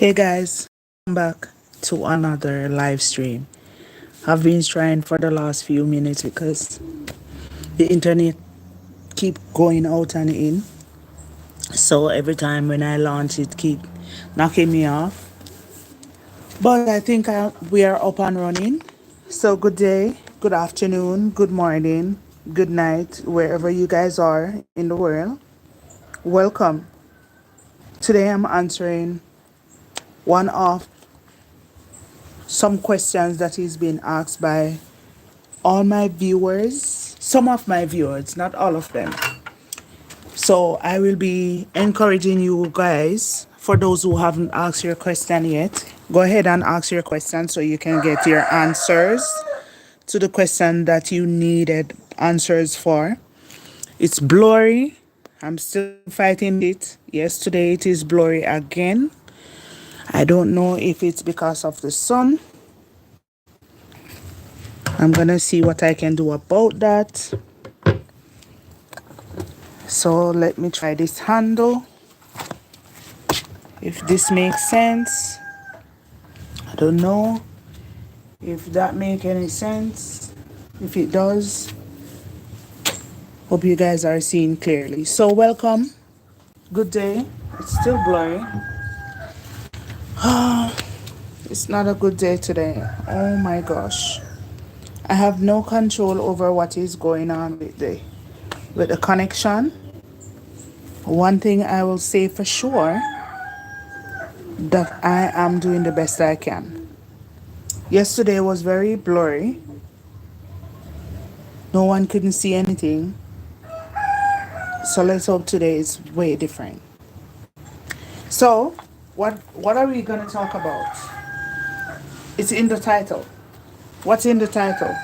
Hey guys, welcome back to another live stream. I've been trying for the last few minutes because the internet keep going out and in. So every time when I launch it keep knocking me off. But I think we are up and running. So good day, good afternoon, good morning, good night, wherever you guys are in the world. Welcome. Today I'm answering one of some questions that is being asked by all my viewers, some of my viewers, not all of them. So I will be encouraging you guys, for those who haven't asked your question yet, go ahead and ask your question so you can get your answers to the question that you needed answers for. It's blurry. I'm still fighting it. Yesterday it is blurry again. I don't know if it's because of the sun. I'm gonna see what I can do about that. So let me try this handle. If this makes sense. I don't know if that make any sense. If it does, hope you guys are seeing clearly. So welcome. Good day. It's still blurry. It's not a good day today. Oh my gosh. I have no control over what is going on with the connection. One thing I will say for sure, that I am doing the best I can. Yesterday was very blurry. No one couldn't see anything. So let's hope today is way different. So, what are we gonna talk about? It's in the title. What's in the title?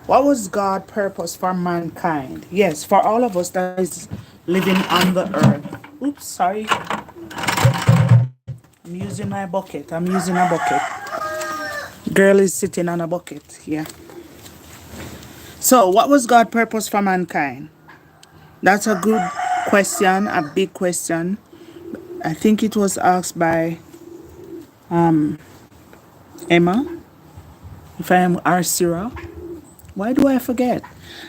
What was God's purpose for mankind? Yes, for all of us that is living on the earth. Oops, sorry. I'm using my bucket. I'm using a bucket. Girl is sitting on a bucket. Yeah. So, what was God's purpose for mankind? That's a good question, a big question. I think it was asked by Emma, if I am Arsira. Why do I forget?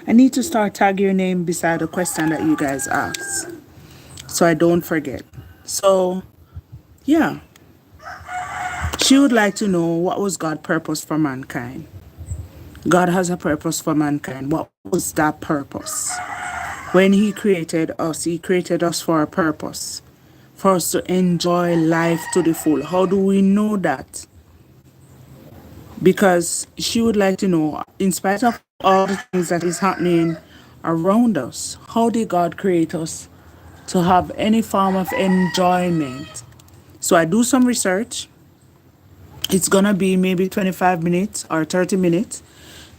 I need to start tag your name beside the question that you guys ask so I don't forget. So, yeah, she would like to know what was God's purpose for mankind. God has a purpose for mankind. What was that purpose? When He created us for a purpose, for us to enjoy life to the full. How do we know that? Because she would like to know, in spite of all the things that is happening around us, how did God create us to have any form of enjoyment? So I do some research. It's gonna be maybe 25 minutes or 30 minutes,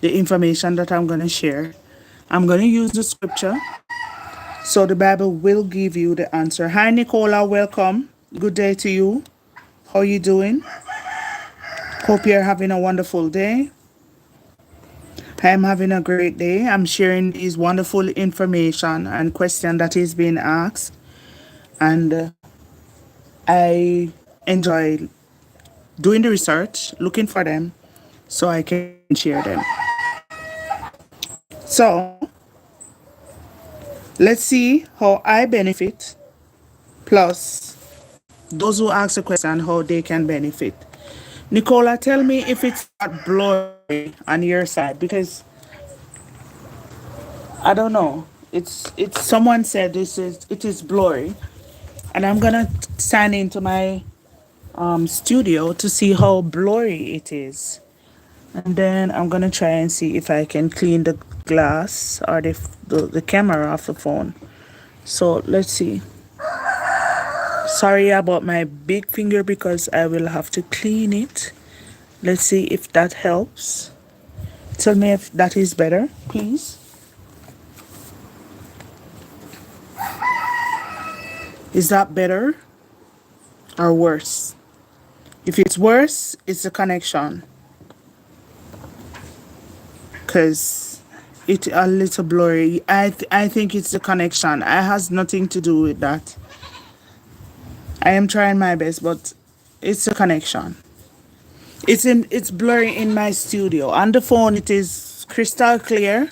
the information that I'm gonna share. I'm gonna use the scripture. So the Bible will give you the answer. Hi Nicola, welcome. Good day to you. How you doing? Hope you're having a wonderful day. I'm having a great day. I'm sharing these wonderful information and question that is being asked, and I enjoy doing the research, looking for them, so I can share them. So let's see how I benefit, plus those who ask the question how they can benefit. Nicola, tell me if it's not blurry on your side, because I don't know. It's someone said it is blurry, and I'm gonna sign into my studio to see how blurry it is, and then I'm gonna try and see if I can clean the glass or the camera off the phone. So let's see. Sorry about my big finger because I will have to clean it. Let's see if that helps. Tell me if that is better, please. Is that better or worse? If it's worse, it's the connection, because it's a little blurry. I think it's the connection. It has nothing to do with that. I am trying my best, but It's a connection. It's blurry in my studio. On the phone it is crystal clear,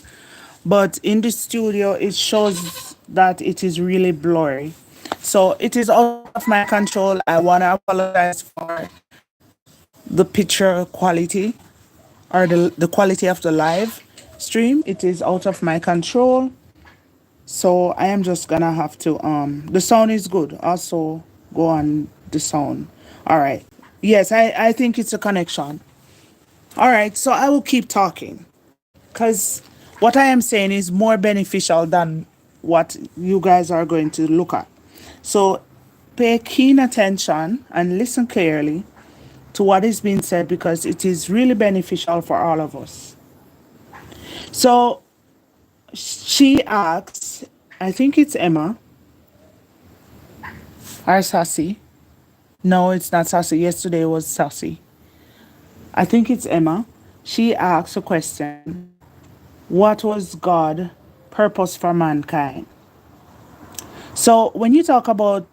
but in the studio it shows that it is really blurry. So it is out of my control. I want to apologize for the picture quality or the quality of the live stream. It is out of my control. So I am just gonna have to the sound is good. Also go on the sound. All right. Yes, I think it's a connection. All right, so I will keep talking because what I am saying is more beneficial than what you guys are going to look at. So pay keen attention and listen clearly to what is being said because it is really beneficial for all of us. So she asks, I think it's Emma or Sassy. No, it's not Sassy. Yesterday was Sassy. I think it's Emma. She asks a question. What was God's purpose for mankind? So when you talk about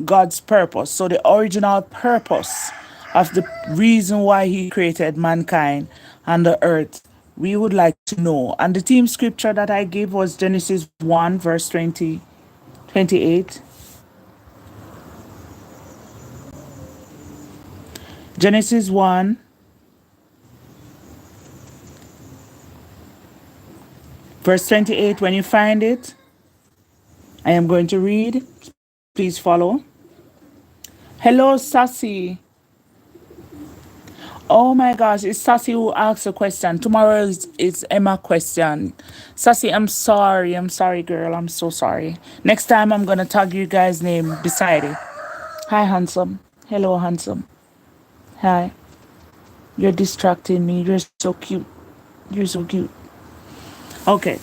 God's purpose, so the original purpose of the reason why he created mankind and the earth, we would like to know. And the theme scripture that I gave was Genesis 1, verse 28. Genesis 1, verse 28. When you find it, I am going to read. Please follow. Hello, Sassy. Oh my gosh, it's Sassy who asked a question. Tomorrow is Emma question. Sassy, I'm sorry. I'm sorry, girl. I'm so sorry. Next time I'm gonna tag you guys' name beside it. Hi, handsome. Hello, handsome. Hi. You're distracting me. You're so cute. You're so cute. Okay.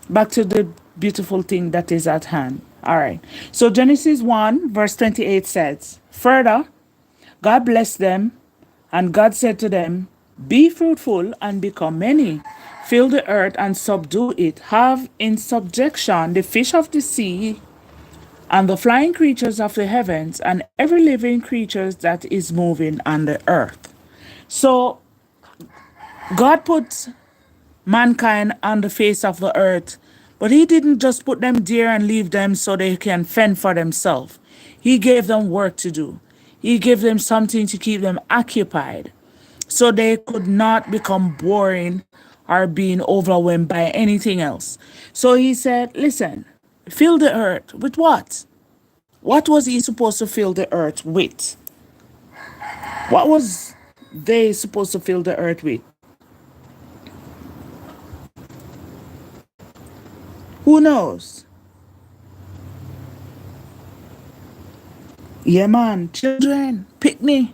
Back to the beautiful thing that is at hand. All right. So Genesis 1, verse 28 says, further, God blessed them, and God said to them, be fruitful and become many. Fill the earth and subdue it. Have in subjection the fish of the sea and the flying creatures of the heavens and every living creature that is moving on the earth. So God put mankind on the face of the earth, but he didn't just put them there and leave them so they can fend for themselves. He gave them work to do. He gave them something to keep them occupied so they could not become boring or being overwhelmed by anything else. So he said, listen, fill the earth with what? What was he supposed to fill the earth with? What was they supposed to fill the earth with? Who knows? Yeah, man, children, picnic,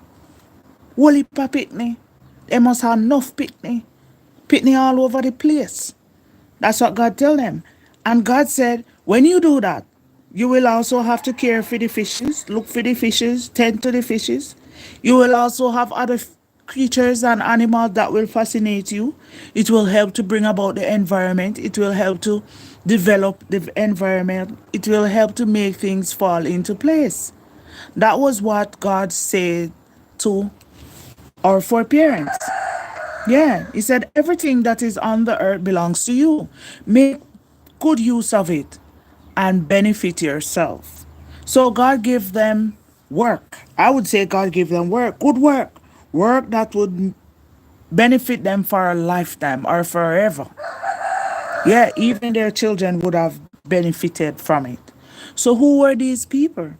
whole heap of picnic. They must have enough picnic. Picnic all over the place. That's what God tell them. And God said, when you do that, you will also have to care for the fishes, look for the fishes, tend to the fishes. You will also have other creatures and animals that will fascinate you. It will help to bring about the environment. It will help to develop the environment. It will help to make things fall into place. That was what God said to our foreparents. Yeah, he said everything that is on the earth belongs to you. Make good use of it and benefit yourself. So God gave them work. I would say God gave them work, good work, work that would benefit them for a lifetime or forever. Yeah, even their children would have benefited from it. So who were these people?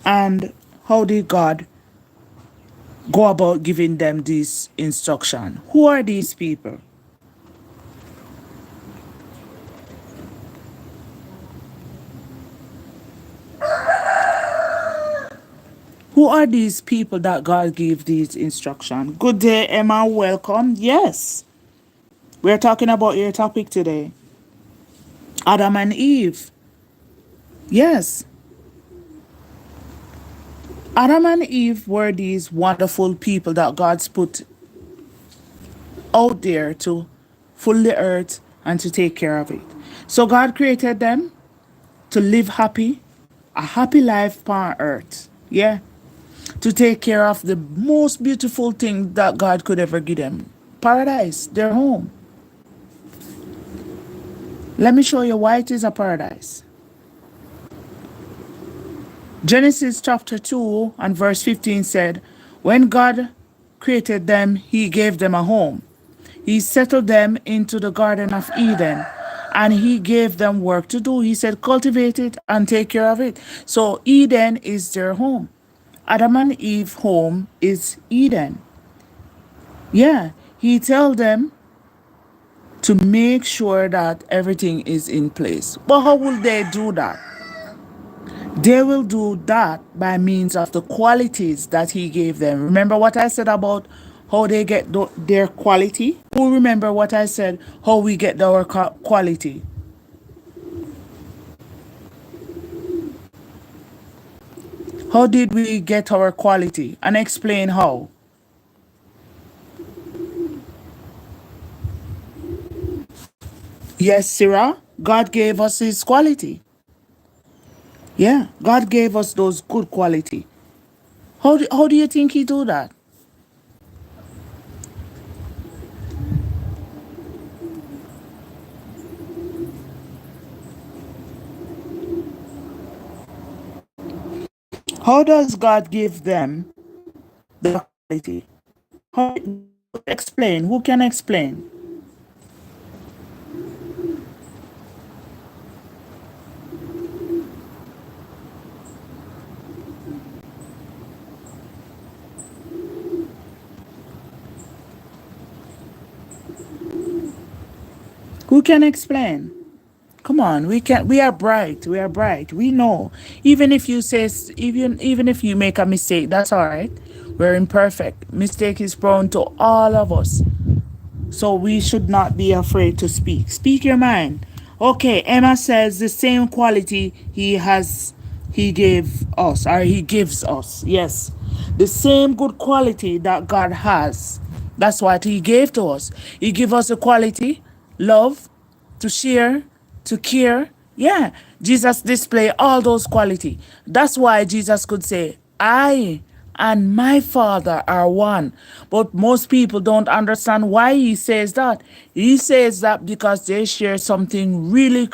And how did God go about giving them this instruction? Who are these people? Who are these people that God gave these instructions? Good day, Emma. Welcome. Yes, we're talking about your topic today. Adam and Eve. Yes. Adam and Eve were these wonderful people that God's put out there to fill the earth and to take care of it. So God created them to live happy, a happy life on earth. Yeah. to take care of the most beautiful thing that God could ever give them. Paradise, their home. Let me show you why it is a paradise. Genesis chapter 2 and verse 15 said, when God created them, he gave them a home. He settled them into the Garden of Eden and he gave them work to do. He said, cultivate it and take care of it. So Eden is their home. Adam and Eve home is Eden. Yeah, he told them to make sure that everything is in place. But how will they do that? They will do that by means of the qualities that he gave them. Remember what I said about how they get their quality? Who remember what I said, how we get our quality? How did we get our quality? And explain how. Yes, Sarah, God gave us his quality. Yeah, God gave us those good quality. How do you think he do that? How does God give them the quality? How, explain. Who can explain? Who can explain? Come on, we can. We are bright. We are bright. We know. Even if you say, even if you make a mistake, that's all right. We're imperfect. Mistake is prone to all of us. So we should not be afraid to speak. Speak your mind. Okay, Emma says the same quality he gave us, or he gives us. Yes. The same good quality that God has. That's what he gave to us. He gave us a quality, love, to share, to care. Yeah, Jesus displayed all those qualities. That's why Jesus could say, I and my Father are one. But most people don't understand why he says that. He says that because they share something really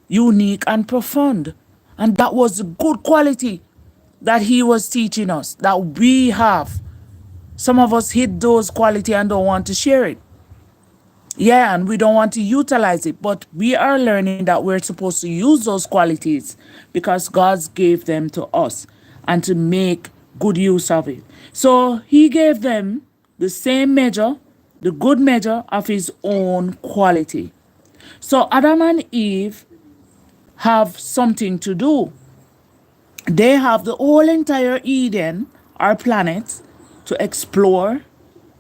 unique and profound. And that was the good quality that he was teaching us, that we have. Some of us hid those quality and don't want to share it. Yeah, and we don't want to utilize it, but we are learning that we're supposed to use those qualities because God gave them to us and to make good use of it. So he gave them the same measure, the good measure of his own quality. So Adam and Eve have something to do. They have the whole entire Eden, our planet, to explore.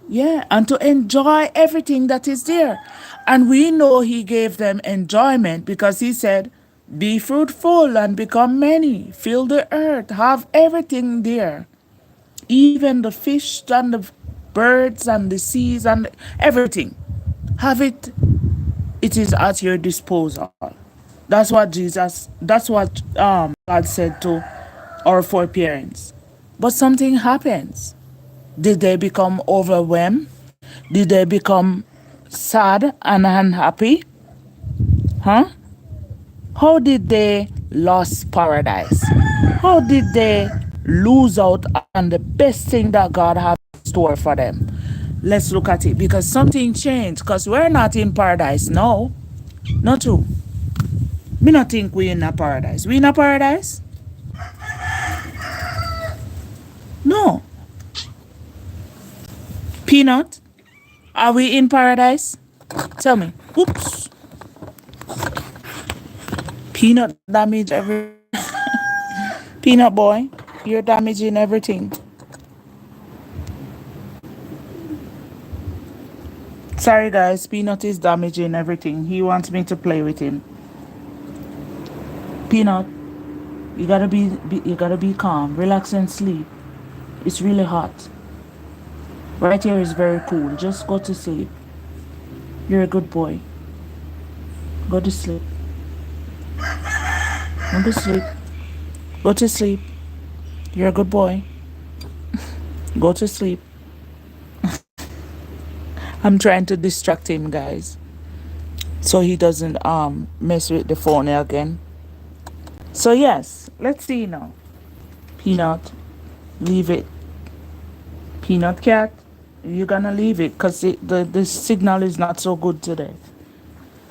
Yeah, and to enjoy everything that is there. And we know he gave them enjoyment because he said, be fruitful and become many, fill the earth, have everything there. Even the fish and the birds and the seas and everything. Have it, it is at your disposal. That's what God said to our foreparents. But something happens. Did they become overwhelmed? Did they become sad and unhappy? Huh? How did they lose paradise? How did they lose out on the best thing that God has in store for them? Let's look at it because something changed because we're not in paradise now. Not true. Me not think we in a paradise. We in a paradise? No. Peanut, are we in paradise? Tell me. Oops. Peanut damage every Peanut boy, you're damaging everything. Sorry guys, Peanut is damaging everything. He wants me to play with him. Peanut, you gotta be calm, relax and sleep. It's really hot. Right here is very cool. Just go to sleep. You're a good boy. Go to sleep. Go to sleep. Go to sleep. You're a good boy. Go to sleep. I'm trying to distract him, guys, so he doesn't mess with the phone again. So yes, let's see now. Peanut, leave it. Peanut cat, you're gonna leave it because the signal is not so good today.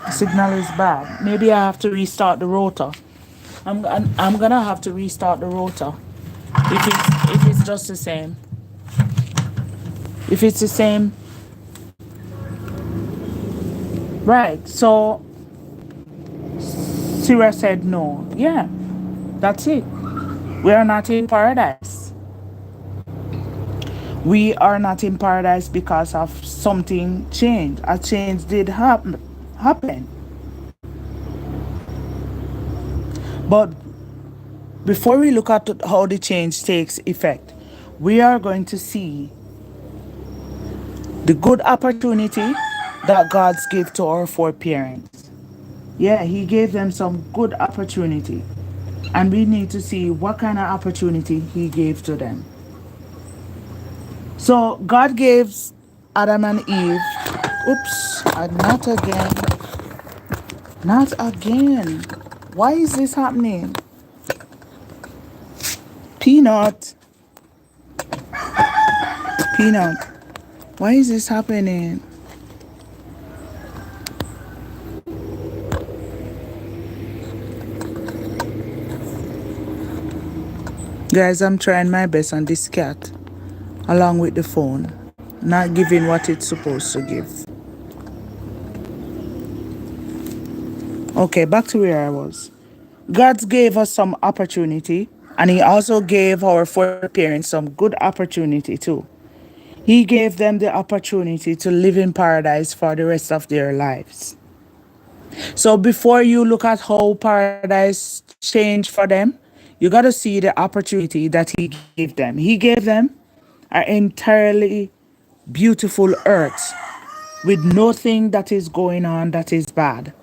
The signal is bad. Maybe I have to restart the router. I'm gonna have to restart the router if it's just the same. If it's the same, right? So Sarah said no. Yeah, that's it. We are not in paradise. We are not in paradise because of something changed. A change did happen. But before we look at how the change takes effect, we are going to see the good opportunity that God's give to our foreparents. Yeah, He gave them some good opportunity. And we need to see what kind of opportunity He gave to them. So God gave Adam and Eve, oops, not again. Not again. Why is this happening? Peanut. Peanut. Why is this happening? Guys, I'm trying my best on this cat, along with the phone, not giving what it's supposed to give. Okay, back to where I was. God gave us some opportunity, and He also gave our foreparents some good opportunity too. He gave them the opportunity to live in paradise for the rest of their lives. So before you look at how paradise changed for them, you got to see the opportunity that He gave them. He gave them an entirely beautiful earth with nothing that is going on that is bad.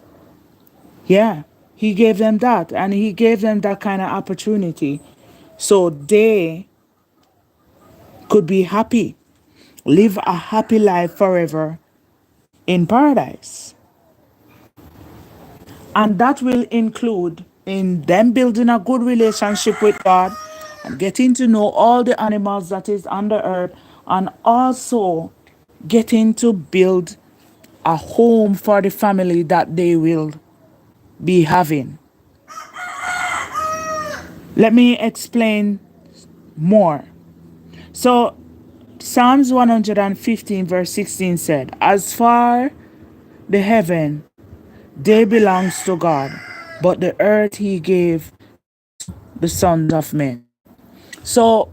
Yeah, He gave them that, and He gave them that kind of opportunity so they could be happy, live a happy life forever in paradise. And that will include in them building a good relationship with God and getting to know all the animals that is on the earth, and also getting to build a home for the family that they will be having. Let me explain more. So Psalms 115 verse 16 said, as far the heaven, they belongs to God, but the earth He gave the sons of men. So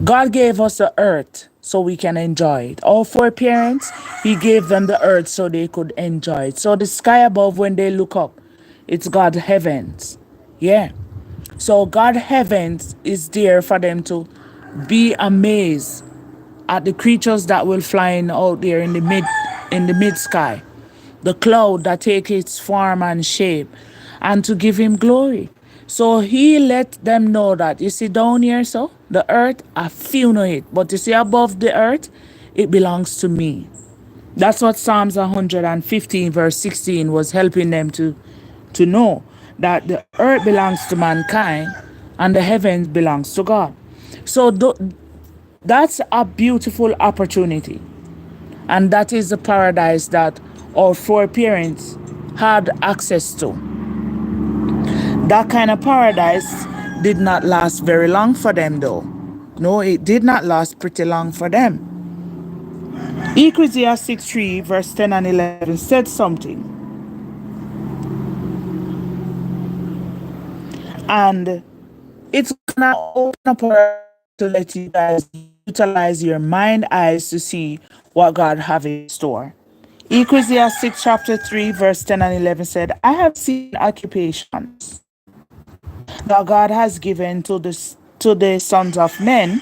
God gave us the earth so we can enjoy it. Our foreparents, He gave them the earth so they could enjoy it. So the sky above, when they look up, it's God's heavens. Yeah. So God heavens is there for them to be amazed at the creatures that will flying out there in the mid sky, the cloud that take its form and shape, and to give Him glory. So He let them know that, you see down here, so the earth, I feel no it, but you see above the earth, it belongs to me. That's what Psalms 115 verse 16 was helping them to know, that the earth belongs to mankind and the heavens belongs to God. So that's a beautiful opportunity. And that is the paradise that our foreparents had access to. That kind of paradise did not last very long for them, though. No, it did not last pretty long for them. Ecclesiastes 3 verse 10 and 11 said something. And it's gonna open up to let you guys utilize your mind eyes to see what God have in store. Ecclesiastes chapter 3 verse 10 and 11 said, I have seen occupations that God has given to the sons of men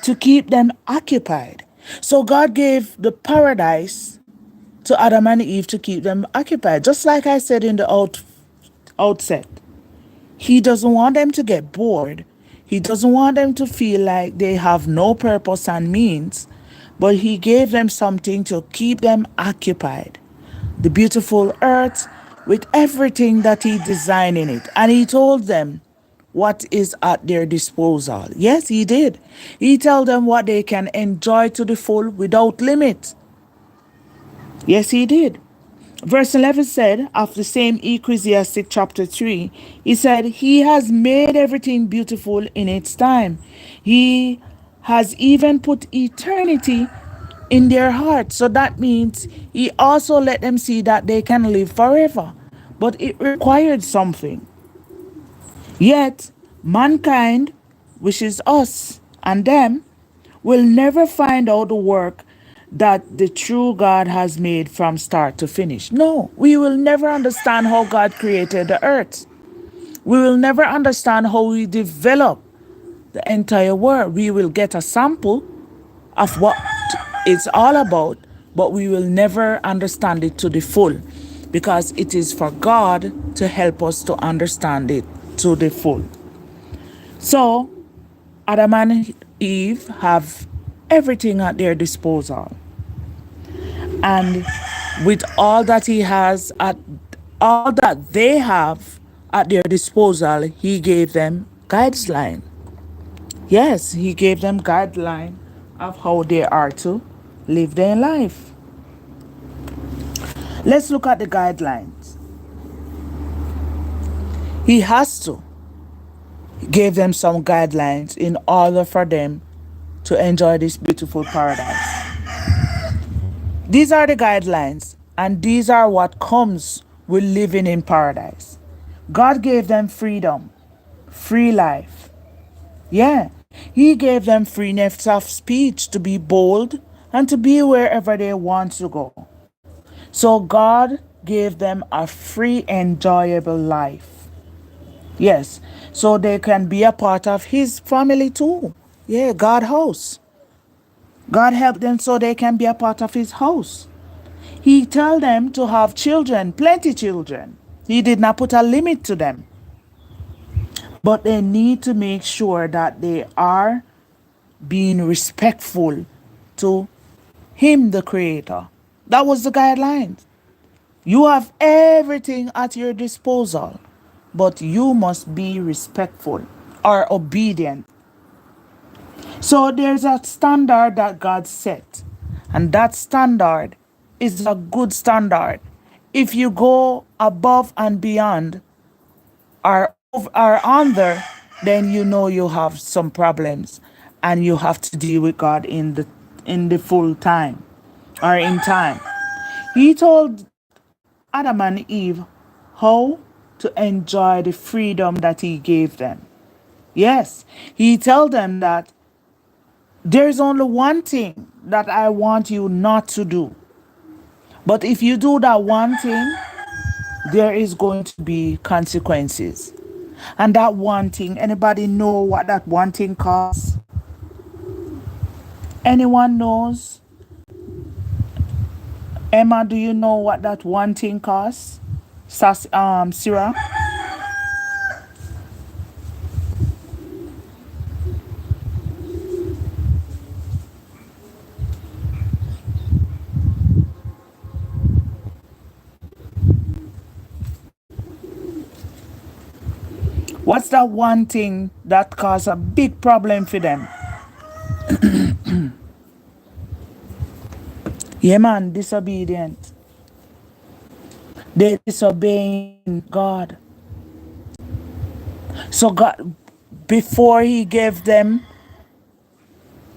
to keep them occupied. So God gave the paradise to Adam and Eve to keep them occupied. Just like I said in the outset, He doesn't want them to get bored. He doesn't want them to feel like they have no purpose and means, but he gave them something to keep them occupied. The beautiful earth with everything that he designed in it. And he told them what is at their disposal. Yes, he did. He told them what they can enjoy to the full without limit. Yes, he did. Verse 11 said, of the same Ecclesiastic chapter 3, he said, he has made everything beautiful in its time. He has even put eternity in their heart. So that means he also let them see that they can live forever. But it required something. Yet, mankind, which is us and them, will never find out the work that the true God has made from start to finish. No, we will never understand how God created the earth. We will never understand how He developed the entire world. We will get a sample of what it's all about, but we will never understand it to the full because it is for God to help us to understand it to the full. So, Adam and Eve have everything at their disposal. And with all that he has at all that they have at their disposal, he gave them guideline. Yes, he gave them guideline of how they are to live their life. Let's look at the guidelines. He has to give them some guidelines in order for them to enjoy this beautiful paradise. These are the guidelines, and these are what comes with living in paradise. God gave them freedom, free life. Yeah, He gave them freeness of speech to be bold and to be wherever they want to go. So God gave them a free, enjoyable life. Yes, so they can be a part of His family too. Yeah, God's house. God helped them so they can be a part of His house. He told them to have children, plenty children. He did not put a limit to them. But they need to make sure that they are being respectful to Him, the Creator. That was the guidelines. You have everything at your disposal, but you must be respectful or obedient. So there's a standard that God set, and that standard is a good standard. If you go above and beyond or under, then you know you have some problems and you have to deal with God in the full time or in time. He told Adam and Eve how to enjoy the freedom that he gave them. Yes, he told them that there's only one thing that I want you not to do. But if you do that one thing, there is going to be consequences. And that one thing, anybody know what that one thing costs? Anyone knows? Emma, do you know what that one thing costs? Sarah? What's that one thing that caused a big problem for them? Yeah, man, disobedient. They disobeying God. So God, before He gave them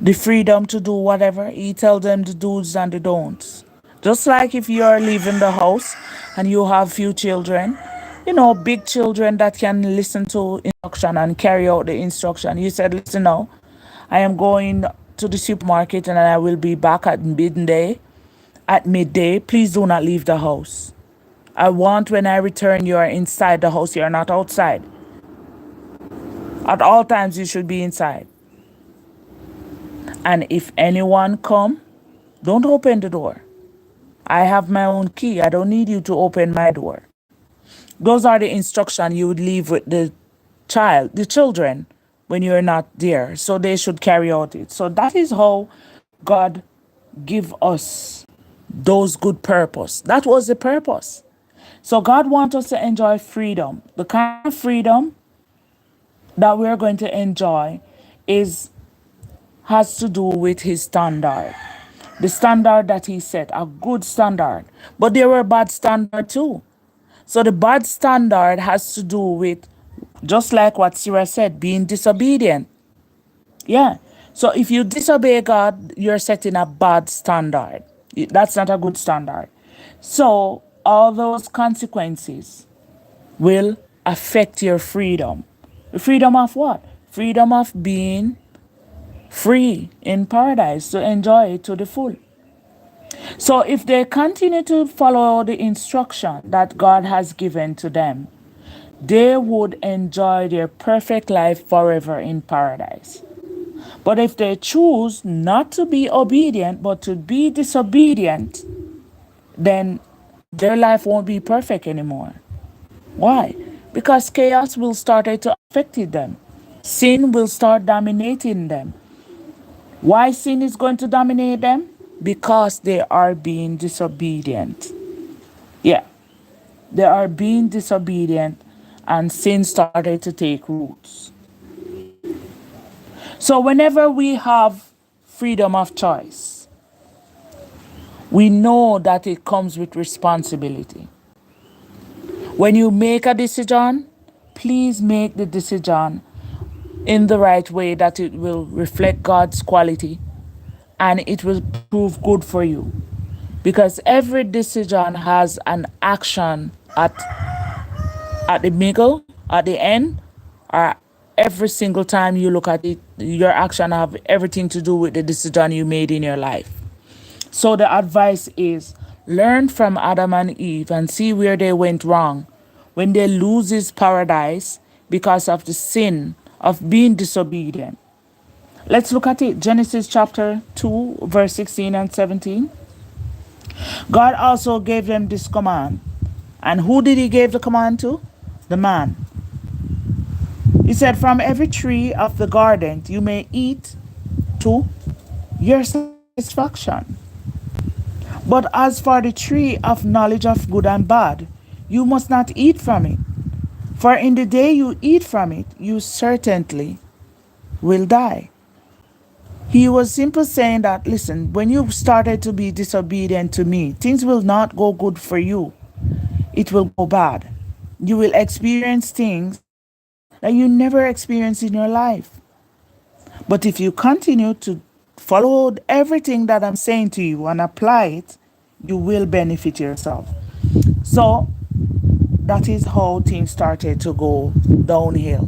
the freedom to do whatever, He tell them the do's and the don'ts. Just like if you are leaving the house and you have few children, big children that can listen to instruction and carry out the instruction. You said, listen now, I am going to the supermarket and I will be back at midday. At midday, please do not leave the house. I want when I return, you are inside the house, you are not outside. At all times, you should be inside. And if anyone come, don't open the door. I have my own key. I don't need you to open my door. Those are the instructions you would leave with the children. when you're not there. So they should carry out it. So that is how God give us those good purpose. That was the purpose. So God wants us to enjoy freedom. The kind of freedom that we're going to enjoy is has to do with his standard. The standard that he set, a good standard. But there were bad standard too. So the bad standard has to do with, just like what Sarah said, being disobedient. Yeah. So if you disobey God, you're setting a bad standard. That's not a good standard. So all those consequences will affect your freedom. Freedom of what? Freedom of being free in paradise to enjoy it to the full. So if they continue to follow the instruction that God has given to them, they would enjoy their perfect life forever in paradise. But if they choose not to be obedient, but to be disobedient, then their life won't be perfect anymore. Why? Because chaos will start to affect them. Sin will start dominating them. Why sin is going to dominate them? Because they are being disobedient. Yeah, they are being disobedient and sin started to take roots. So whenever we have freedom of choice, we know that it comes with responsibility. When you make a decision, please make the decision in the right way that it will reflect God's quality and it will prove good for you. Because every decision has an action at the middle, at the end, or every single time you look at it, your action have everything to do with the decision you made in your life. So the advice is learn from Adam and Eve and see where they went wrong when they lose his paradise because of the sin of being disobedient. Let's look at it. Genesis chapter 2, verse 16 and 17. God also gave them this command. And who did he give the command to? The man. He said, from every tree of the garden you may eat to your satisfaction. But as for the tree of knowledge of good and bad, you must not eat from it. For in the day you eat from it, you certainly will die. He was simply saying that, listen, when you started to be disobedient to me, things will not go good for you. It will go bad. You will experience things that you never experienced in your life. But if you continue to follow everything that I'm saying to you and apply it, you will benefit yourself. So that is how things started to go downhill.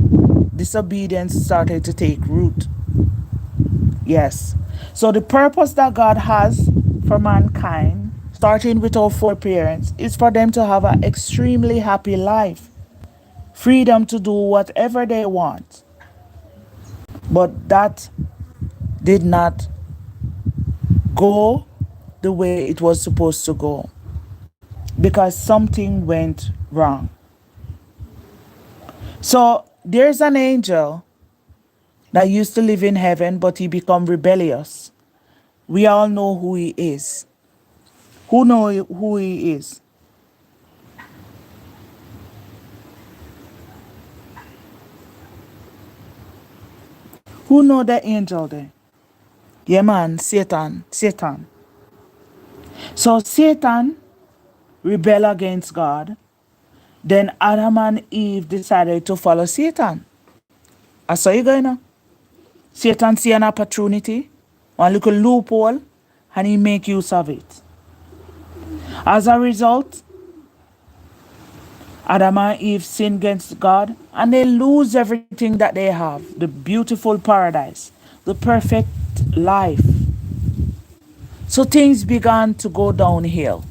Disobedience started to take root. Yes. So the purpose that God has for mankind, starting with our foreparents, is for them to have an extremely happy life. Freedom to do whatever they want. But that did not go the way it was supposed to go because something went wrong. So there's an angel that used to live in heaven, but he become rebellious. We all know who he is. Who know who he is? Who know the angel there? Yeah, man, Satan. Satan. So Satan rebelled against God. Then Adam and Eve decided to follow Satan. I saw you going now. Satan see an opportunity, one little loophole, and he make use of it. As a result, Adam and Eve sin against God and they lose everything that they have. The beautiful paradise, the perfect life. So things began to go downhill.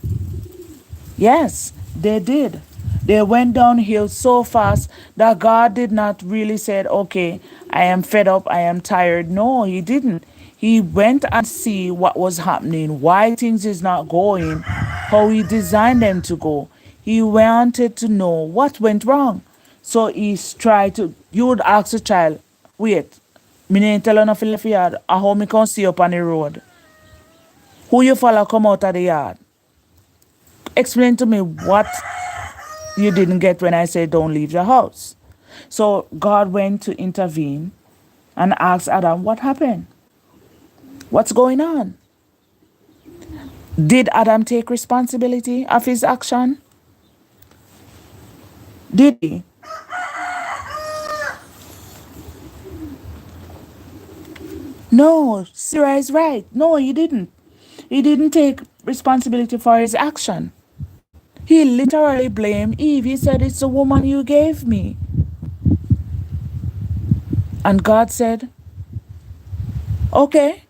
Yes, they did. They went downhill so fast that God did not really say, okay, I am fed up, I am tired. No, he didn't. He went and see what was happening, why things is not going, how he designed them to go. He wanted to know what went wrong. So he tried to, you would ask a child, Wait, me ain't tell enough left yard. How me can see you up on the road? Who you follow come out of the yard? Explain to me what you didn't get when I said don't leave the house. So God went to intervene and asked Adam, what happened? What's going on? Did Adam take responsibility of his action? Did he? No, Sarah is right. No, he didn't. He didn't take responsibility for his action. He literally blamed Eve. He said, it's the woman you gave me. And God said, okay,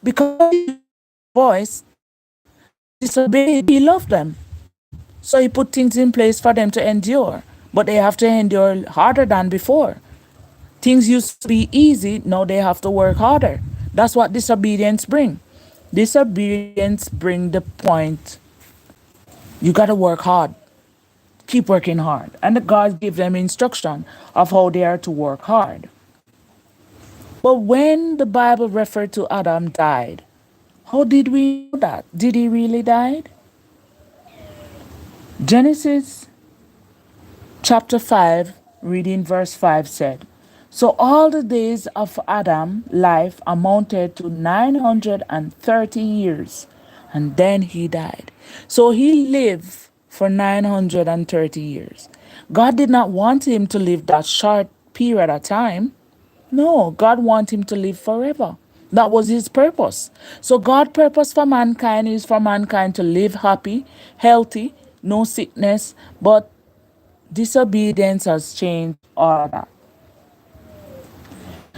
because his voice disobeyed, he loved them. So he put things in place for them to endure. But they have to endure harder than before. Things used to be easy, now they have to work harder. That's what disobedience bring. Disobedience bring the point, you got to work hard. Keep working hard. And God give them instruction of how they are to work hard. But when the Bible referred to Adam died, how did we know that? Did he really die? Genesis chapter 5, reading verse 5 said, so all the days of Adam's life amounted to 930 years, and then he died. So he lived for 930 years. God did not want him to live that short period of time. No, God wants him to live forever. That was his purpose. So God's purpose for mankind is for mankind to live happy, healthy, no sickness, but disobedience has changed all of that.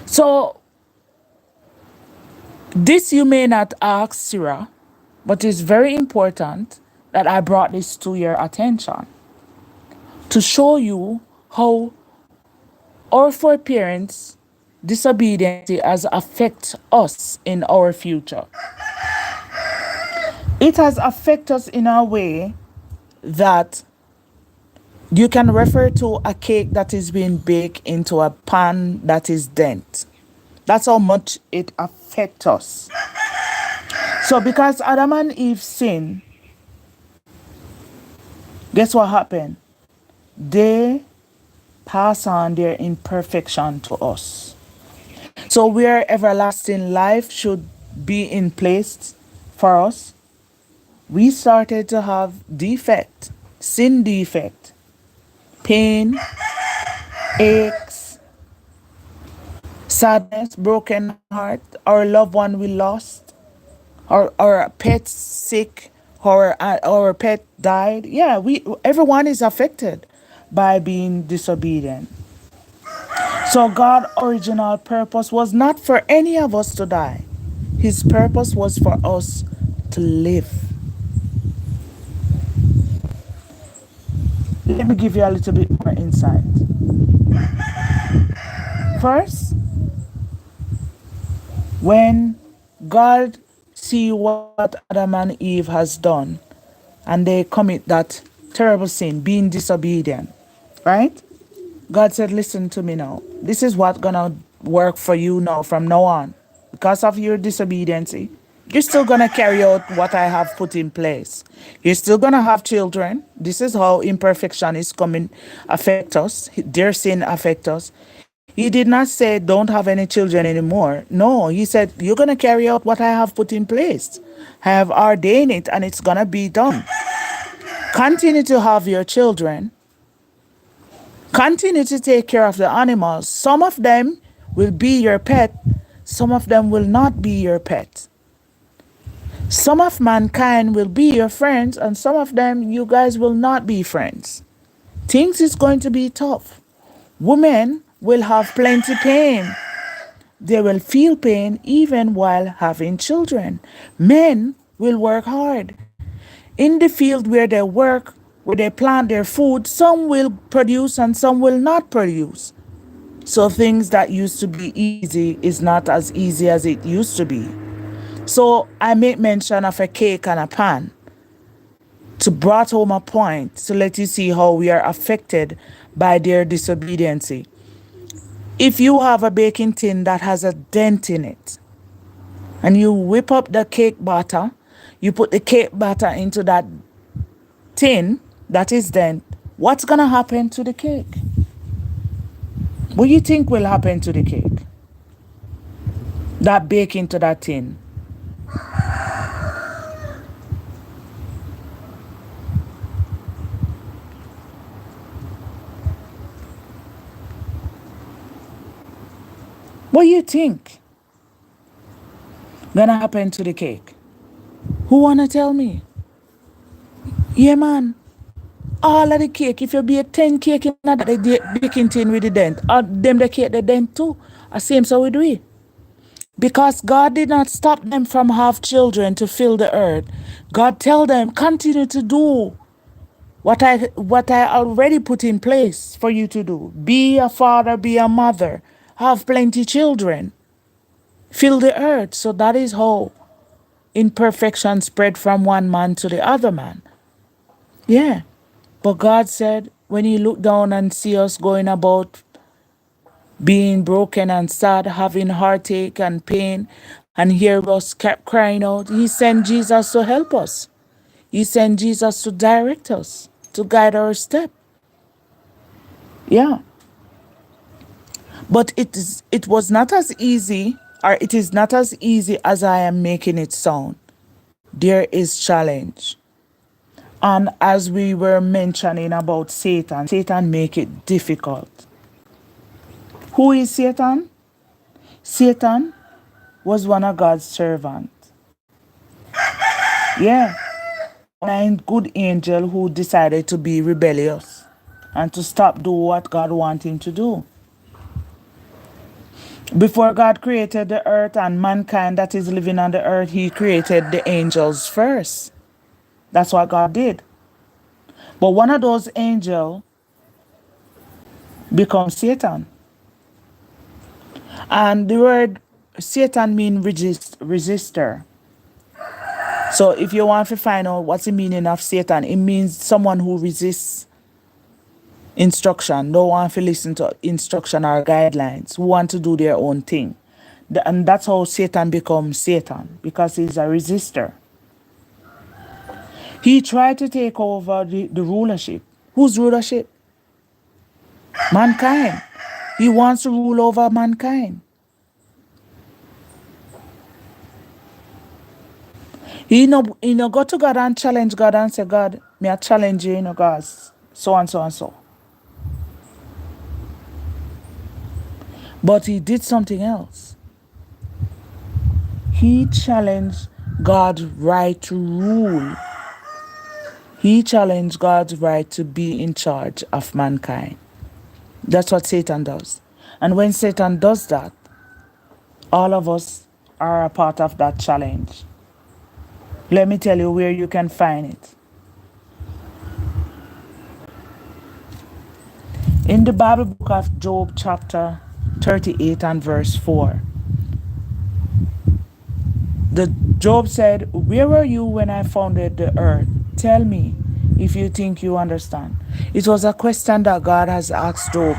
So this you may not ask Sarah, but it's very important that I brought this to your attention to show you how our foreparents' disobedience has affected us in our future. It has affected us in a way that you can refer to a cake that is being baked into a pan that is dent. That's how much it affects us. So because Adam and Eve sinned, guess what happened? They pass on their imperfection to us. So where everlasting life should be in place for us, we started to have defect, sin defect, pain, aches, sadness, broken heart, our loved one we lost, our pet sick, or our pet died. Yeah, everyone is affected by being disobedient. So God's original purpose was not for any of us to die. His purpose was for us to live. Let me give you a little bit more insight. First, when God see what Adam and Eve has done, and they commit that terrible sin, being disobedient, right? God said, listen to me now. This is what's gonna work for you now from now on. Because of your disobedience, you're still gonna carry out what I have put in place. You're still gonna have children. This is how imperfection is coming affect us. Their sin affect us. He did not say don't have any children anymore. No, he said you're gonna carry out what I have put in place. I have ordained it and it's gonna be done. Continue to have your children. Continue to take care of the animals. Some of them will be your pet. Some of them will not be your pet. Some of mankind will be your friends, and some of them you guys will not be friends. Things is going to be tough. Women will have plenty pain. They will feel pain even while having children. Men will work hard. In the field where they work, where they plant their food, some will produce and some will not produce. So things that used to be easy is not as easy as it used to be. So I make mention of a cake and a pan to brought home a point to let you see how we are affected by their disobedience. If you have a baking tin that has a dent in it, and you whip up the cake batter, you put the cake batter into that tin that is dent, what's going to happen to the cake? What do you think will happen to the cake that bake into that tin? What do you think gonna happen to the cake? Who wanna tell me? Yeah, man. All of the cake, if you bake 10 cake in that the baking tin with the dent, or them the cake the dent too. Same so we do it. Because God did not stop them from have children to fill the earth. God tell them, continue to do what I already put in place for you to do. Be a father, be a mother, have plenty children, fill the earth. So that is how imperfection spread from one man to the other man. Yeah. But God said, when He looked down and see us going about being broken and sad, having heartache and pain, and hear us kept crying out, He sent Jesus to help us. He sent Jesus to direct us, to guide our step. Yeah. But it was not as easy, or it is not as easy as I am making it sound. There is challenge. And as we were mentioning about Satan, Satan make it difficult. Who is Satan? Satan was one of God's servants. Yeah. A good angel who decided to be rebellious and to stop do what God wanted him to do. Before God created the earth and mankind that is living on the earth, He created the angels first. That's what God did. But one of those angels becomes Satan. And the word Satan means resistor. So if you want to find out what's the meaning of Satan, it means someone who resists instruction, don't want to listen to instruction or guidelines, who want to do their own thing. And that's how Satan becomes Satan, because he's a resistor. He tried to take over the rulership. Whose rulership? Mankind. He wants to rule over mankind. He no go to God and challenge God and say, God, me I challenge you, God, so and so and so. But he did something else. He challenged God's right to rule. He challenged God's right to be in charge of mankind. That's what Satan does. And when Satan does that, all of us are a part of that challenge. Let me tell you where you can find it. In the Bible book of Job, chapter 38 and verse 4. Job said, where were you when I founded the earth? Tell me if you think you understand. It was a question that God has asked Job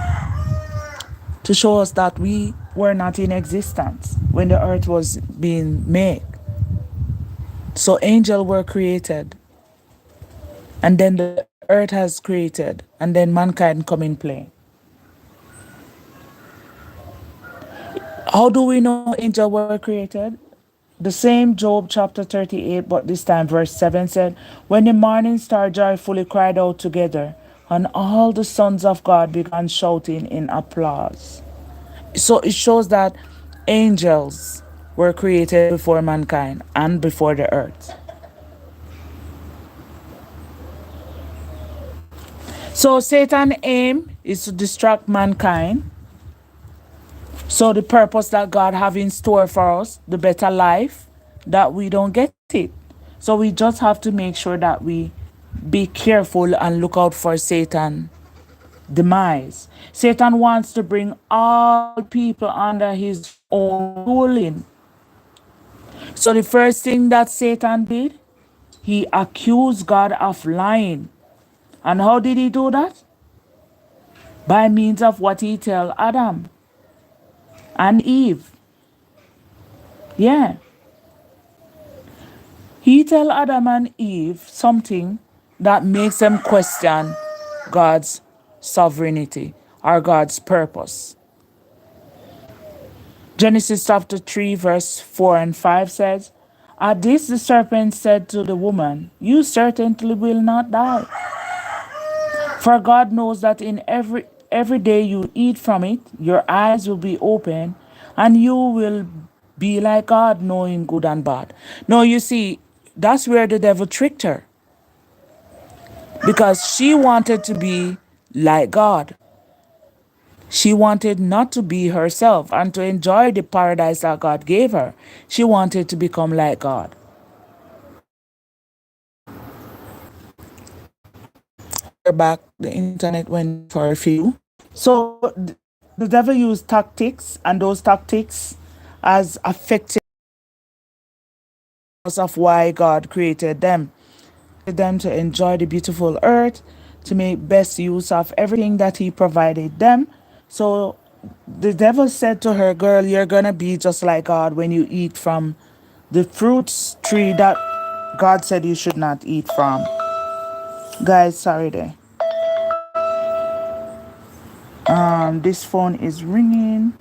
to show us that we were not in existence when the earth was being made. So angels were created, and then the earth has created, and then mankind come in play. How do we know angels were created? The same Job chapter 38, but this time verse 7 said, when the morning star joyfully cried out together, and all the sons of God began shouting in applause. So it shows that angels were created before mankind and before the earth. So Satan's aim is to distract mankind. So the purpose that God have in store for us, the better life, that we don't get it. So we just have to make sure that we be careful and look out for Satan's demise. Satan wants to bring all people under his own ruling. So the first thing that Satan did, he accused God of lying. And how did he do that? By means of what he tell Adam. and Eve. Yeah. He tell Adam and Eve something that makes them question God's sovereignty or God's purpose. Genesis chapter 3, verse 4 and 5 says, At this the serpent said to the woman, You certainly will not die. For God knows that in every day you eat from it, your eyes will be open, and you will be like God, knowing good and bad. No, you see, that's where the devil tricked her because she wanted to be like God. She wanted not to be herself and to enjoy the paradise that God gave her. She wanted to become like God. Back, the internet went for a few. So the devil used tactics, and those tactics has affected us of why God created them. Them to enjoy the beautiful earth, to make best use of everything that he provided them. So the devil said to her, Girl, you're gonna be just like God when you eat from the fruits tree that God said you should not eat from. Guys, sorry there. This phone is ringing,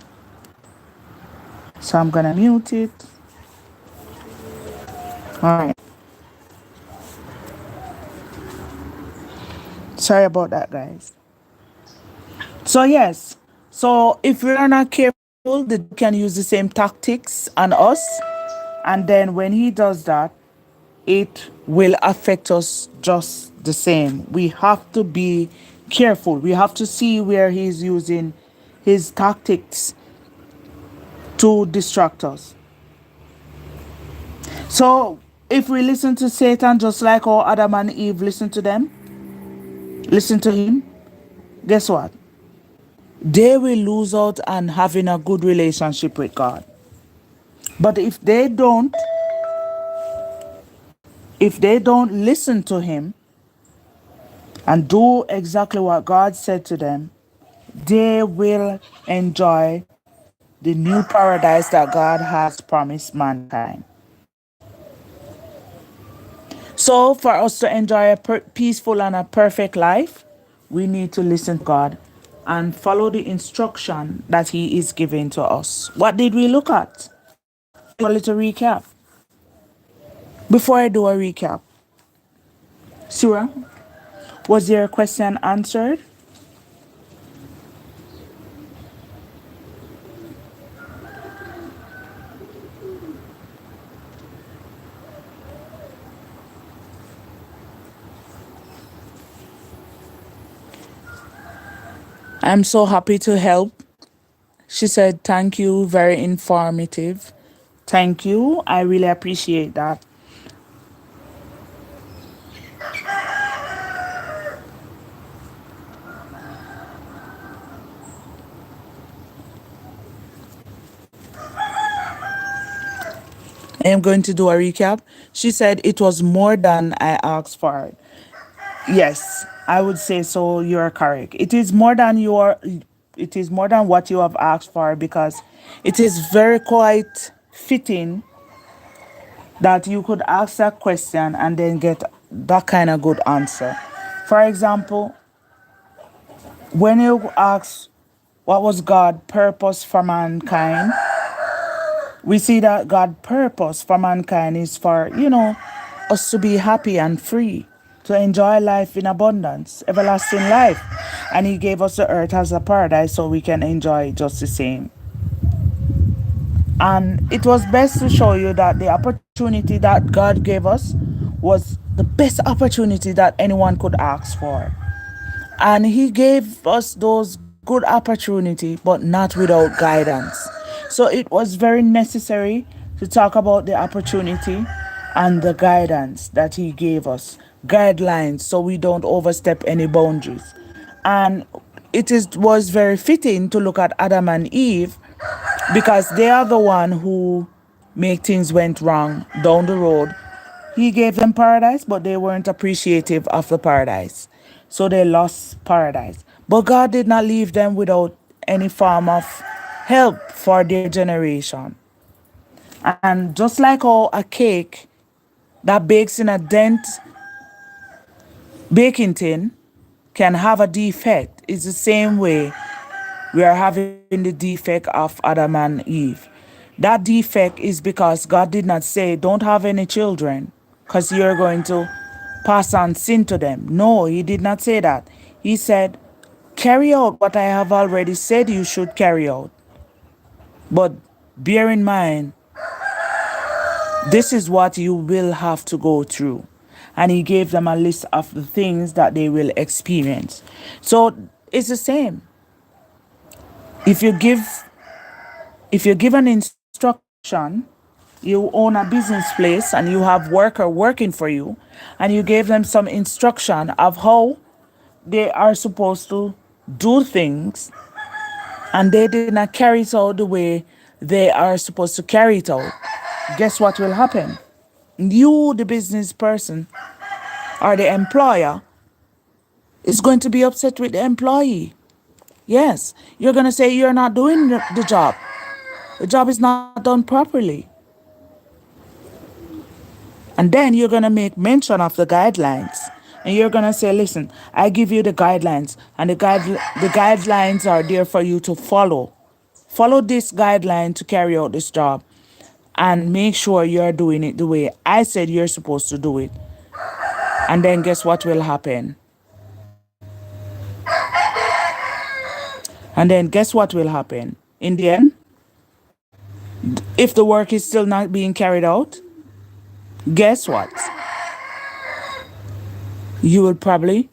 so I'm gonna mute it. All right. Sorry about that, guys. So yes, so if we are not careful, they can use the same tactics on us, and then when he does that, it will affect us just the same. We have to be careful. We have to see where he's using his tactics to distract us. So if we listen to Satan just like how Adam and Eve listen to him, guess what? They will lose out on having a good relationship with God. But if they don't listen to him and do exactly what God said to them, they will enjoy the new paradise that God has promised mankind. So, for us to enjoy a peaceful and a perfect life, we need to listen to God and follow the instruction that He is giving to us. What did we look at? A little recap. Before I do a recap, Surah, was your question answered? I'm so happy to help. She said, Thank you, very informative. Thank you. I really appreciate that. I am going to do a recap. She said it was more than I asked for. Yes, I would say so. You're correct. It is more than what you have asked for because it is very quite fitting that you could ask that question and then get that kind of good answer. For example, when you ask what was God's purpose for mankind, we see that God's purpose for mankind is for, us to be happy and free, to enjoy life in abundance, everlasting life. And He gave us the earth as a paradise so we can enjoy it just the same. And it was best to show you that the opportunity that God gave us was the best opportunity that anyone could ask for. And He gave us those good opportunity, but not without guidance. So it was very necessary to talk about the opportunity and the guidance that He gave us, guidelines, so we don't overstep any boundaries. And was very fitting to look at Adam and Eve because they are the one who make things went wrong down the road. He gave them paradise, but they weren't appreciative of the paradise. So they lost paradise. But God did not leave them without any form of help for their generation. And just like how a cake that bakes in a dent baking tin can have a defect, it's the same way we are having the defect of Adam and Eve. That defect is because God did not say, don't have any children because you're going to pass on sin to them. No, He did not say that. He said, carry out what I have already said you should carry out. But bear in mind, this is what you will have to go through. And He gave them a list of the things that they will experience. So it's the same. If you give an instruction, you own a business place and you have worker working for you, and you gave them some instruction of how they are supposed to do things, and they did not carry it out the way they are supposed to carry it out, guess what will happen? You, the business person or the employer, is going to be upset with the employee. Yes, you're going to say you're not doing the job. The job is not done properly. And then you're going to make mention of the guidelines. And you're going to say, listen, I give you the guidelines, and the guidelines are there for you to follow. Follow this guideline to carry out this job, and make sure you're doing it the way I said you're supposed to do it. And then guess what will happen? And then guess what will happen? In the end, if the work is still not being carried out, guess what? You will probably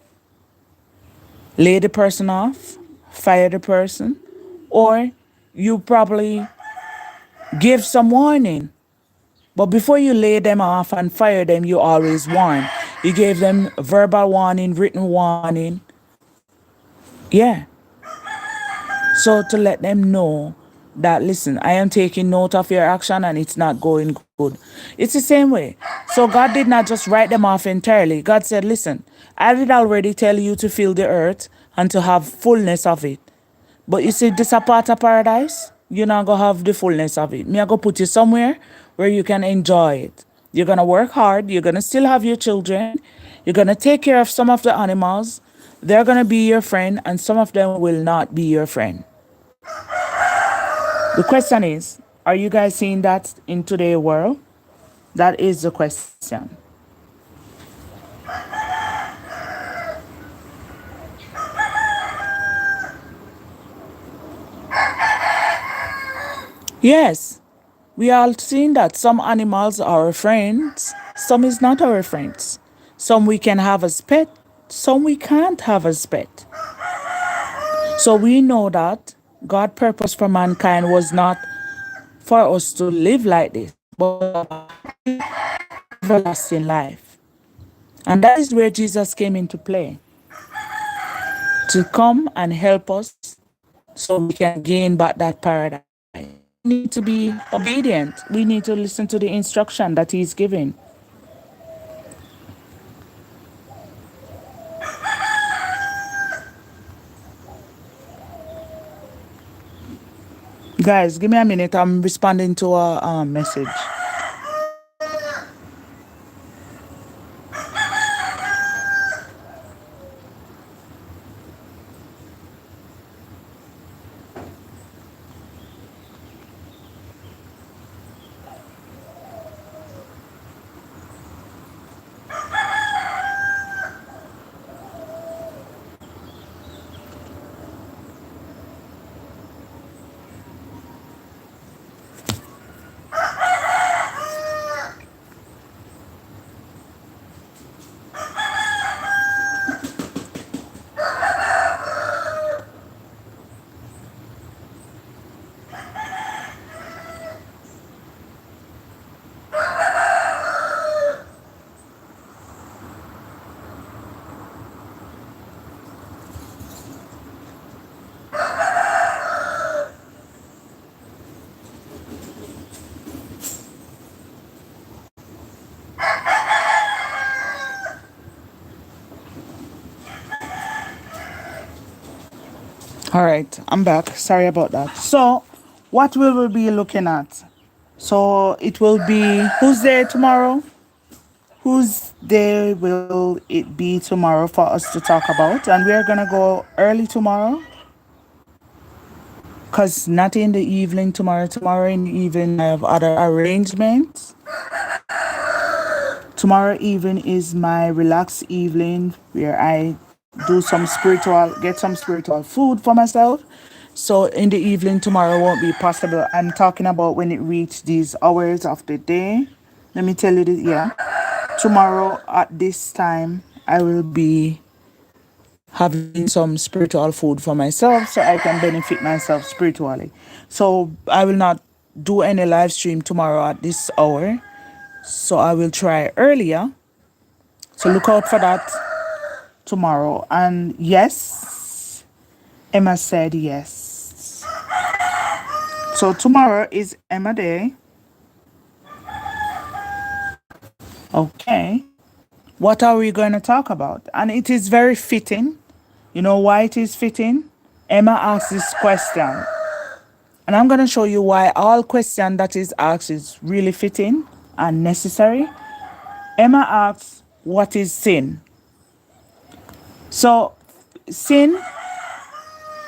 lay the person off, fire the person, or you probably give some warning. But before you lay them off and fire them, you always warn. You gave them verbal warning, written warning. Yeah. So to let them know that, listen, I am taking note of your action and it's not going good. It's the same way. So God did not just write them off entirely. God said, listen, I did already tell you to fill the earth and to have fullness of it. But you see, this a part of paradise, you're not going to have the fullness of it. Me, I go put you somewhere where you can enjoy it. You're going to work hard. You're going to still have your children. You're going to take care of some of the animals. They're going to be your friend, and some of them will not be your friend. The question is, are you guys seeing that in today's world? That is the question. Yes, we all seen that some animals are our friends, some is not our friends. Some we can have as pet, some we can't have as pet. So we know that God's purpose for mankind was not for us to live like this, but everlasting life. And that is where Jesus came into play, to come and help us so we can gain back that paradise. We need to be obedient. We need to listen to the instruction that He's giving. Guys, give me a minute. I'm responding to a message. All right, I'm back. Sorry about that. So what we will be looking at. So it will be who's there tomorrow? Whose day will it be tomorrow for us to talk about? And we're gonna go early tomorrow. Cause not in the evening tomorrow. Tomorrow in the evening I have other arrangements. Tomorrow evening is my relaxed evening where I get some spiritual food for myself. So in the evening tomorrow won't be possible. I'm talking about when it reaches these hours of the day. Let me tell you this, yeah. Tomorrow at this time I will be having some spiritual food for myself so I can benefit myself spiritually. So I will not do any live stream tomorrow at this hour. So I will try earlier. So look out for that tomorrow. And yes, Emma said yes. So tomorrow is Emma Day. Okay. What are we going to talk about? And it is very fitting. You know why it is fitting? Emma asked this question. And I'm going to show you why all question that is asked is really fitting and necessary. Emma asks, what is sin? So sin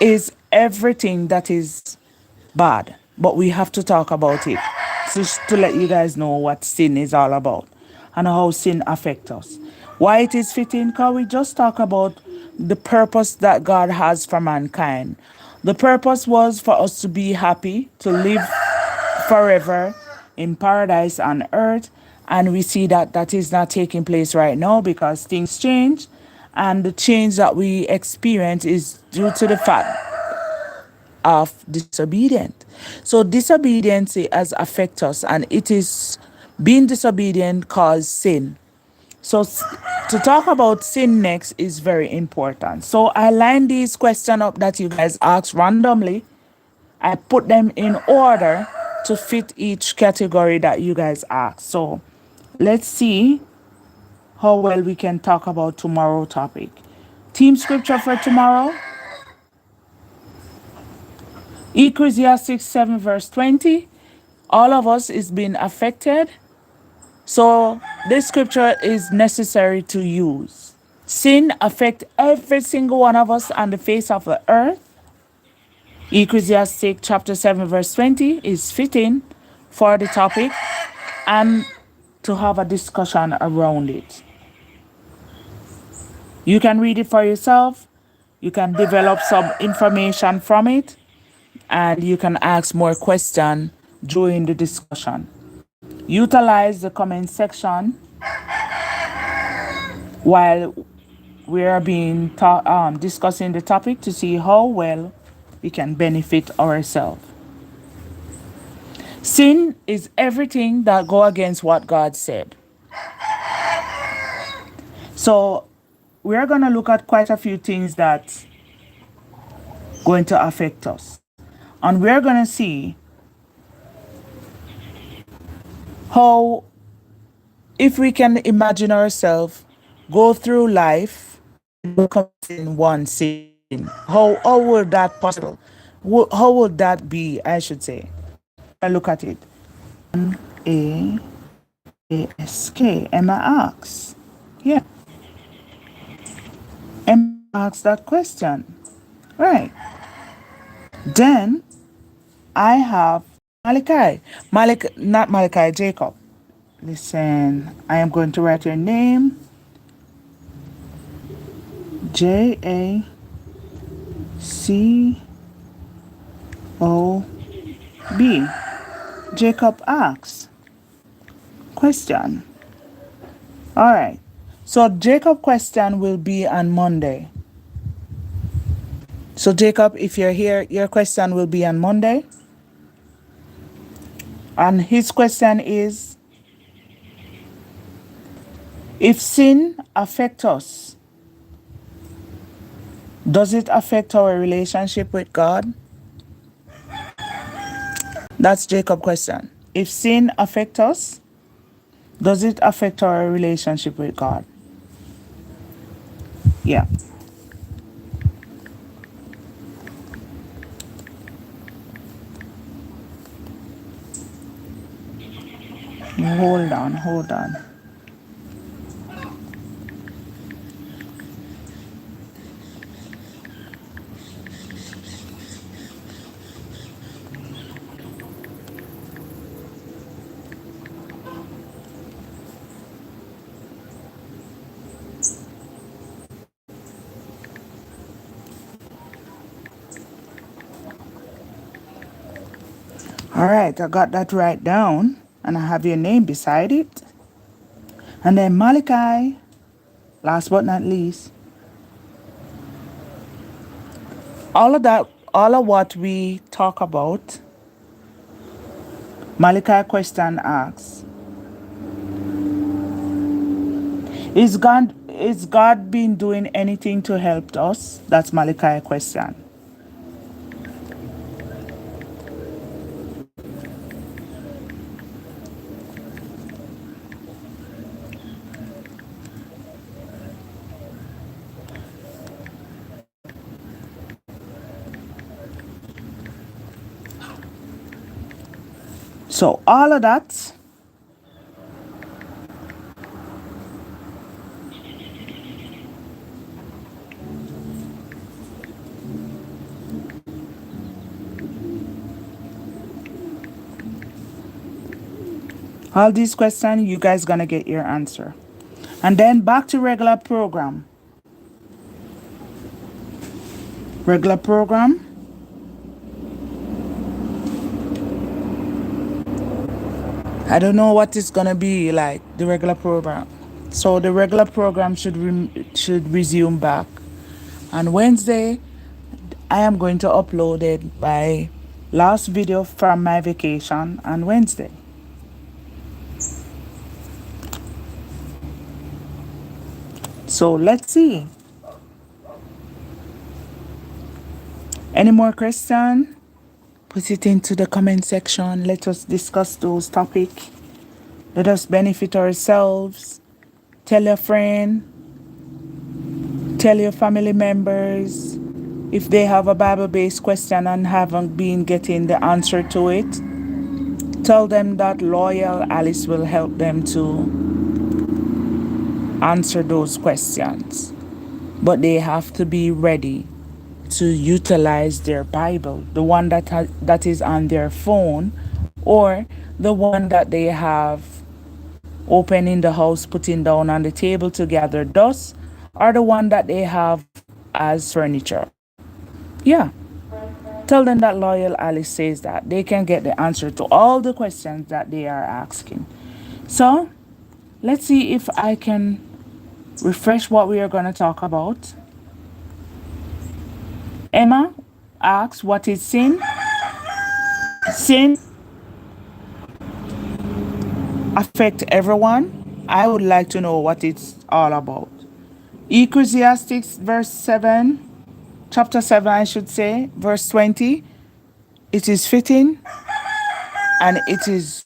is everything that is bad, but we have to talk about it just to let you guys know what sin is all about and how sin affects us. Why it is fitting? Because we just talk about the purpose that God has for mankind. The purpose was for us to be happy, to live forever in paradise on earth. And we see that that is not taking place right now because things change. And the change that we experience is due to the fact of disobedient. So disobedience has affected us, and it is being disobedient cause sin. So to talk about sin next is very important. So I line these questions up that you guys ask randomly. I put them in order to fit each category that you guys ask. So let's see how well we can talk about tomorrow's topic. Team scripture for tomorrow, Ecclesiastes 7 verse 20. All of us is being affected. So this scripture is necessary to use. Sin affects every single one of us on the face of the earth. Ecclesiastes chapter 7 verse 20 is fitting for the topic and to have a discussion around it. You can read it for yourself. You can develop some information from it, and you can ask more questions during the discussion. Utilize the comment section while we are discussing the topic to see how well we can benefit ourselves. Sin is everything that go against what God said. So we are going to look at quite a few things that going to affect us. And we're going to see how, if we can imagine ourselves go through life in one sin, how would that possible? How would that be, I should say? I look at it. A-S-K. Emma asks. Yeah. Emma asks that question. Right. Then I have Malachi. Not Malachi, Jacob. Listen, I am going to write your name. Jacob. Jacob asks. Question. All right. So Jacob question will be on Monday. So Jacob, if you're here, your question will be on Monday. And his question is, if sin affects us, does it affect our relationship with God? That's Jacob's question. If sin affects us, does it affect our relationship with God? Yeah. Hold on, hold on. All right, I got that right down, and I have your name beside it. And then Malachi, last but not least, all of that, all of what we talk about, Malachi question asks, is God been doing anything to help us? That's Malachi question. So all of that, all these questions, you guys gonna get your answer. And then back to regular program. Regular program. I don't know what it's gonna be like, the regular program. So the regular program should resume back on Wednesday. I am going to upload it by last video from my vacation on Wednesday. So let's see. Any more question? Put it into the comment section. Let us discuss those topics. Let us benefit ourselves. Tell your friend. Tell your family members. If they have a Bible-based question and haven't been getting the answer to it, tell them that Loyal Alice will help them to answer those questions. But they have to be ready to utilize their Bible, the one that is on their phone, or the one that they have open in the house, putting down on the table to gather dust, or the one that they have as furniture. Yeah. Tell them that Loyal Alice says that they can get the answer to all the questions that they are asking. So let's see if I can refresh what we are going to talk about. Emma asks, what is sin? Sin affect everyone. I would like to know what it's all about. Ecclesiastes verse 7, chapter 7, I should say, verse 20. It is fitting and it is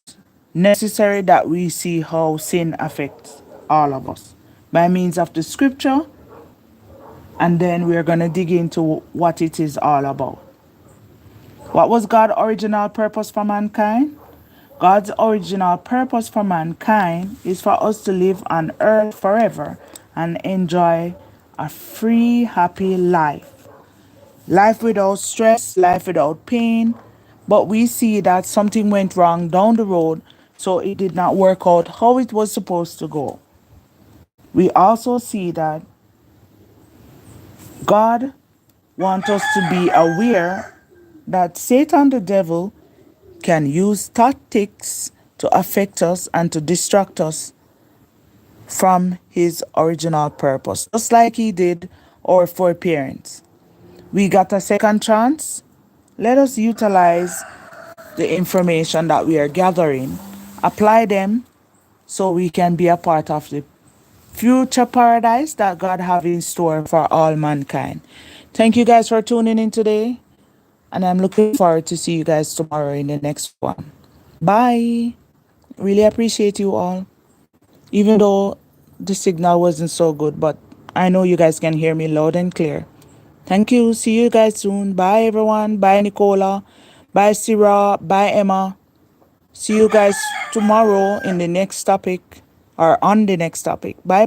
necessary that we see how sin affects all of us by means of the scripture, and then we're going to dig into what it is all about. What was God's original purpose for mankind? God's original purpose for mankind is for us to live on earth forever and enjoy a free, happy life. Life without stress, life without pain. But we see that something went wrong down the road, so it did not work out how it was supposed to go. We also see that God wants us to be aware that Satan, the devil, can use tactics to affect us and to distract us from his original purpose, just like he did our foreparents. We got a second chance. Let us utilize the information that we are gathering, apply them so we can be a part of the future paradise that God have in store for all mankind. Thank you guys for tuning in today, and I'm looking forward to see you guys tomorrow in the next one. Bye. Really appreciate you all. Even though the signal wasn't so good, but I know you guys can hear me loud and clear. Thank you. See you guys soon. Bye everyone. Bye Nicola. Bye Sarah. Bye Emma. See you guys tomorrow in the next topic or on the next topic. Bye